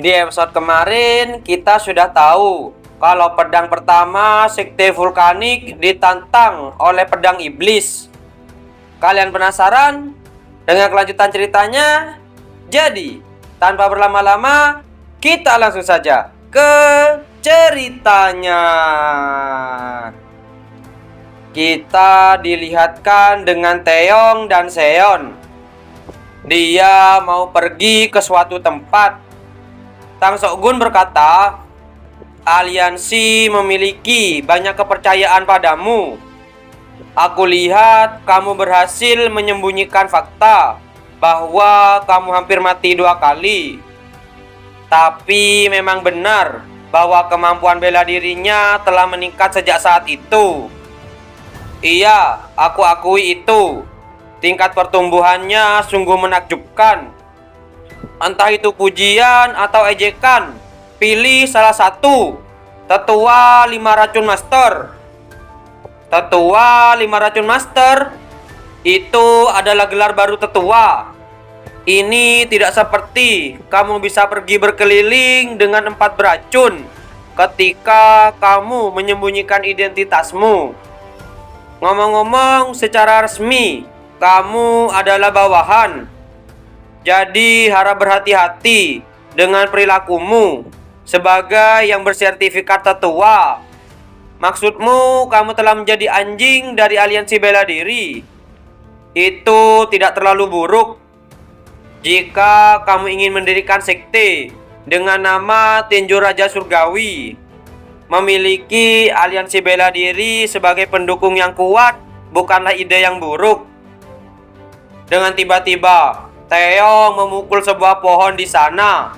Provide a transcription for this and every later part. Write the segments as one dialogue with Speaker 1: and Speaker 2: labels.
Speaker 1: Di episode kemarin kita sudah tahu kalau pedang pertama sekte vulkanik ditantang oleh pedang iblis. Kalian penasaran dengan kelanjutan ceritanya? Jadi, tanpa berlama-lama, kita langsung saja ke ceritanya. Kita dilihatkan dengan Taeyong dan Seon. Dia mau pergi ke suatu tempat. Tang Sokgun berkata, aliansi memiliki banyak kepercayaan padamu. Aku lihat kamu berhasil menyembunyikan fakta bahwa kamu hampir mati 2 kali. Tapi memang benar bahwa kemampuan bela dirinya telah meningkat sejak saat itu. Iya, aku akui itu. Tingkat pertumbuhannya sungguh menakjubkan. Entah itu pujian atau ejekan, pilih salah satu. Tetua 5 racun master. Tetua 5 racun master itu adalah gelar baru tetua. Ini tidak seperti kamu bisa pergi berkeliling dengan 4 beracun ketika kamu menyembunyikan identitasmu. Ngomong-ngomong, secara resmi kamu adalah bawahan. Jadi harap berhati-hati dengan perilakumu sebagai yang bersertifikat tetua. Maksudmu kamu telah menjadi anjing dari aliansi bela diri. Itu tidak terlalu buruk. Jika kamu ingin mendirikan sekte dengan nama Tinju Raja Surgawi, memiliki aliansi bela diri sebagai pendukung yang kuat bukanlah ide yang buruk. Dengan tiba-tiba Taeyong memukul sebuah pohon di sana,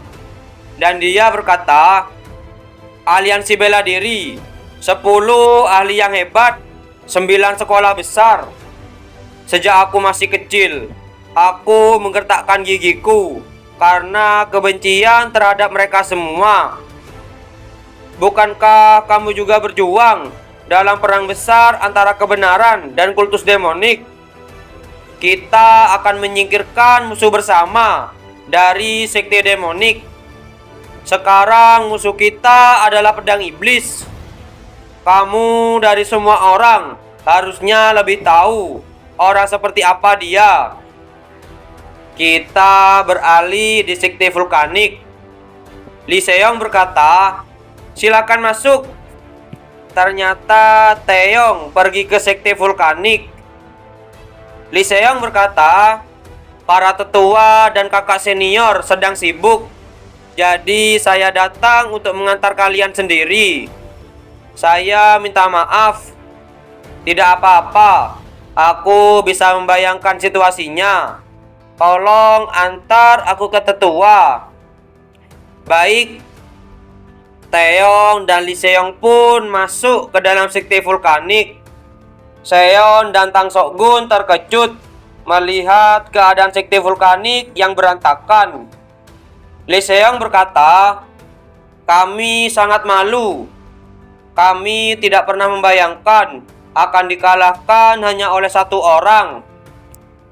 Speaker 1: dan dia berkata, aliansi bela diri, 10 ahli yang hebat, 9 sekolah besar. Sejak aku masih kecil, aku menggertakkan gigiku karena kebencian terhadap mereka semua. Bukankah kamu juga berjuang dalam perang besar antara kebenaran dan kultus demonik? Kita akan menyingkirkan musuh bersama dari sekte demonik. Sekarang musuh kita adalah pedang iblis. Kamu dari semua orang harusnya lebih tahu orang seperti apa dia. Kita beralih di sekte vulkanik. Lee Seong berkata, silakan masuk. Ternyata Taeyong pergi ke sekte vulkanik. Lee Seong berkata, para tetua dan kakak senior sedang sibuk. Jadi saya datang untuk mengantar kalian sendiri. Saya minta maaf. Tidak apa-apa. Aku bisa membayangkan situasinya. Tolong antar aku ke tetua. Baik. Taeyong dan Lee Seong pun masuk ke dalam sekte vulkanik. Seon dan Tang Sokgun terkejut melihat keadaan sekte vulkanik yang berantakan. Lee Seong berkata, kami sangat malu. Kami tidak pernah membayangkan akan dikalahkan hanya oleh 1 orang.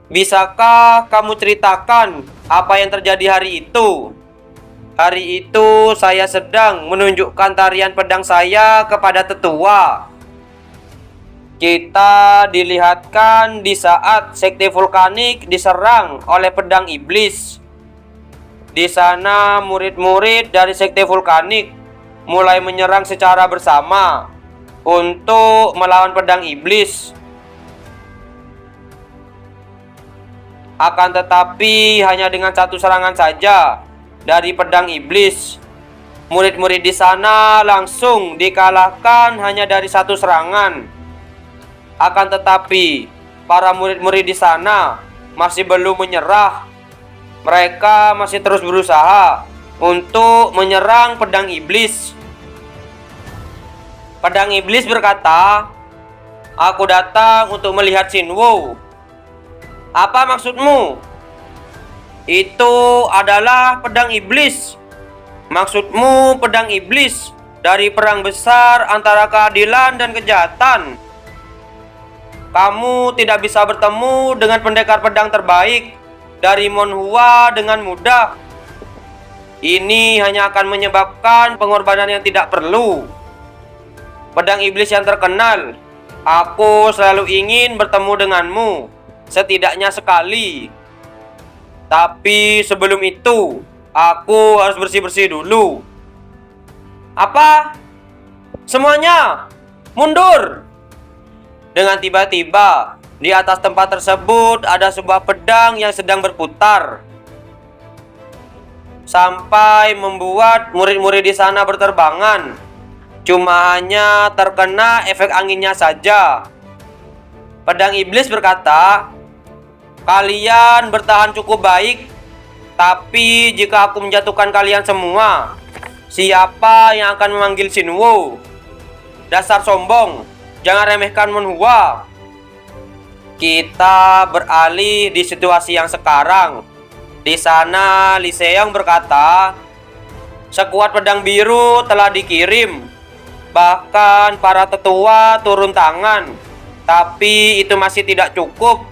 Speaker 1: Bisakah kamu ceritakan apa yang terjadi hari itu? Hari itu saya sedang menunjukkan tarian pedang saya kepada tetua. Kita dilihatkan di saat sekte vulkanik diserang oleh pedang iblis. Di sana murid-murid dari sekte vulkanik mulai menyerang secara bersama untuk melawan pedang iblis. Akan tetapi hanya dengan 1 serangan saja dari pedang iblis, murid-murid di sana langsung dikalahkan hanya dari 1 serangan. Akan tetapi para murid-murid di sana masih belum menyerah. Mereka masih terus berusaha untuk menyerang pedang iblis. Pedang iblis berkata, aku datang untuk melihat Shinwo. Apa maksudmu? Itu adalah pedang iblis. Maksudmu pedang iblis dari perang besar antara keadilan dan kejahatan. Kamu tidak bisa bertemu dengan pendekar pedang terbaik dari Monhua dengan mudah. Ini hanya akan menyebabkan pengorbanan yang tidak perlu. Pedang iblis yang terkenal, aku selalu ingin bertemu denganmu, setidaknya sekali. Tapi sebelum itu, aku harus bersih-bersih dulu. Apa? Semuanya, mundur! Dengan tiba-tiba, di atas tempat tersebut ada sebuah pedang yang sedang berputar, sampai membuat murid-murid di sana berterbangan. Cuma hanya terkena efek anginnya saja. Pedang iblis berkata, "Kalian bertahan cukup baik, tapi jika aku menjatuhkan kalian semua, siapa yang akan memanggil Shinwo? Dasar sombong, jangan remehkan Monhua." Kita beralih di situasi yang sekarang. Di sana Lee Seong berkata, "Sekuat pedang biru telah dikirim. Bahkan para tetua turun tangan, tapi itu masih tidak cukup.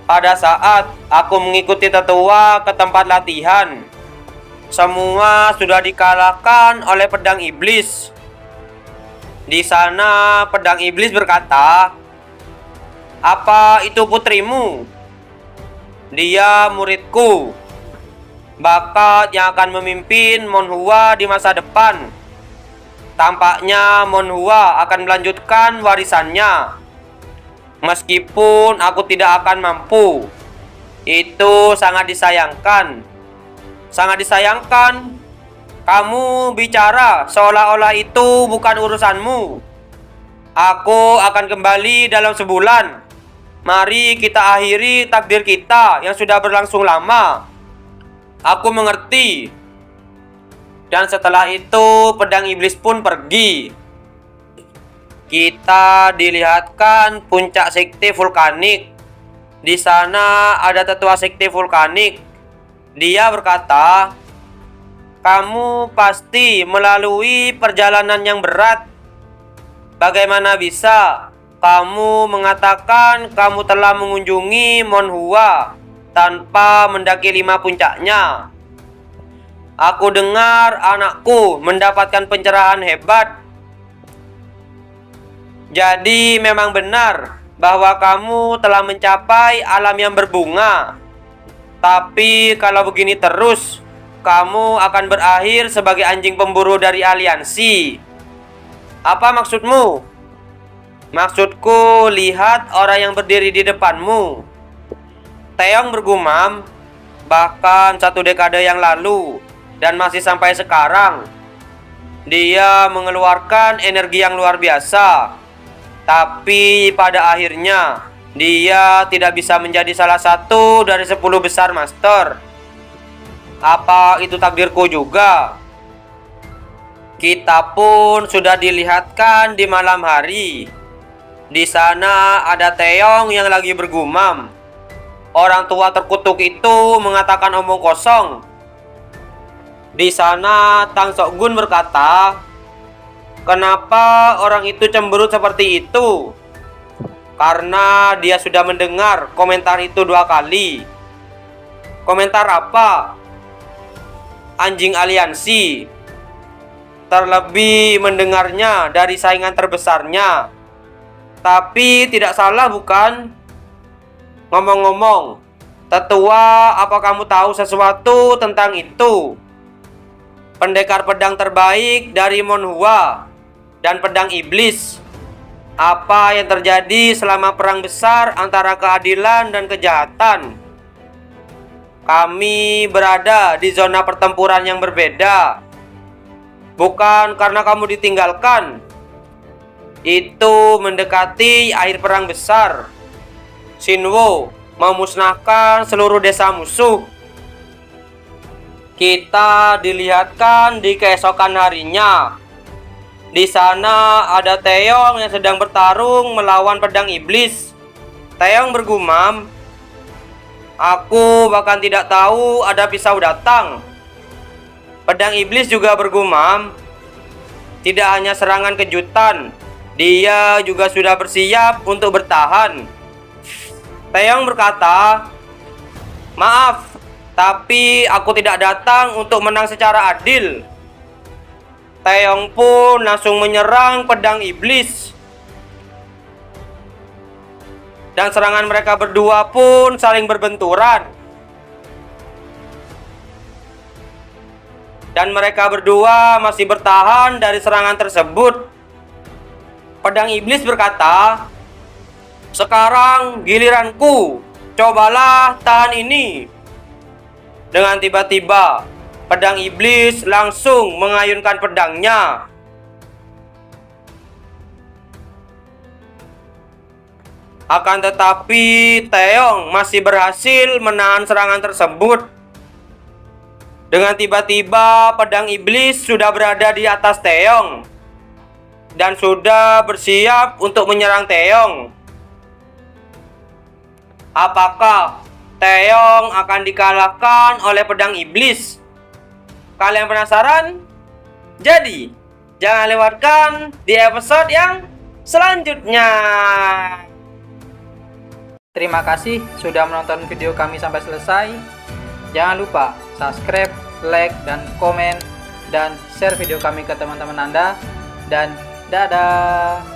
Speaker 1: Pada saat aku mengikuti tetua ke tempat latihan, semua sudah dikalahkan oleh pedang iblis." Di sana pedang iblis berkata, "Apa itu putrimu? Dia muridku, bakat yang akan memimpin Monhua di masa depan. Tampaknya Monhua akan melanjutkan warisannya. Meskipun aku tidak akan mampu. Itu sangat disayangkan. Sangat disayangkan. Kamu bicara seolah-olah itu bukan urusanmu. Aku akan kembali dalam sebulan. Mari kita akhiri takdir kita yang sudah berlangsung lama." Aku mengerti. Dan setelah itu pedang iblis pun pergi. Kita dilihatkan puncak sekte vulkanik. Di sana ada tetua sekte vulkanik. Dia berkata, "Kamu pasti melalui perjalanan yang berat. Bagaimana bisa kamu mengatakan kamu telah mengunjungi Monhua tanpa mendaki 5 puncaknya? Aku dengar anakku mendapatkan pencerahan hebat. Jadi memang benar bahwa kamu telah mencapai alam yang berbunga. Tapi kalau begini terus, kamu akan berakhir sebagai anjing pemburu dari aliansi. Apa maksudmu?" "Maksudku, lihat orang yang berdiri di depanmu." Taeyong bergumam, "Bahkan 1 dekade yang lalu dan masih sampai sekarang, dia mengeluarkan energi yang luar biasa. Tapi pada akhirnya, dia tidak bisa menjadi salah satu dari 10 besar master. Apa itu takdirku juga?" Kita pun sudah dilihatkan di malam hari. Di sana ada Taeyong yang lagi bergumam. Orang tua terkutuk itu mengatakan omong kosong. Di sana Tang Sok-gun berkata, "Kenapa orang itu cemberut seperti itu?" Karena dia sudah mendengar komentar itu 2 kali. Komentar apa? Anjing aliansi. Terlebih mendengarnya dari saingan terbesarnya. Tapi tidak salah bukan? Ngomong-ngomong, tetua, apa kamu tahu sesuatu tentang itu? Pendekar pedang terbaik dari Monhua dan pedang iblis. Apa yang terjadi selama perang besar antara keadilan dan kejahatan? Kami berada di zona pertempuran yang berbeda. Bukan karena kamu ditinggalkan. Itu mendekati akhir perang besar. Shinwo memusnahkan seluruh desa musuh. Kita dilihatkan di keesokan harinya. Di sana ada Taeyong yang sedang bertarung melawan pedang iblis. Taeyong bergumam, "Aku bahkan tidak tahu ada pisau datang." Pedang iblis juga bergumam, "Tidak hanya serangan kejutan, dia juga sudah bersiap untuk bertahan." Taeyong berkata, "Maaf, Tapi aku tidak datang untuk menang secara adil. Taeyong pun langsung menyerang pedang iblis. Dan serangan mereka berdua pun saling berbenturan. Dan mereka berdua masih bertahan dari serangan tersebut. Pedang iblis berkata, "Sekarang giliranku, cobalah tahan ini." Dengan tiba-tiba, pedang iblis langsung mengayunkan pedangnya. Akan tetapi, Taeyong masih berhasil menahan serangan tersebut. Dengan tiba-tiba, pedang iblis sudah berada di atas Taeyong dan sudah bersiap untuk menyerang Taeyong. Apakah Taeyong akan dikalahkan oleh pedang iblis? Kalian penasaran? Jadi, jangan lewatkan di episode yang selanjutnya.
Speaker 2: Terima kasih sudah menonton video kami sampai selesai. Jangan lupa subscribe, like, dan komen, dan share video kami ke teman-teman Anda. Dan dadah!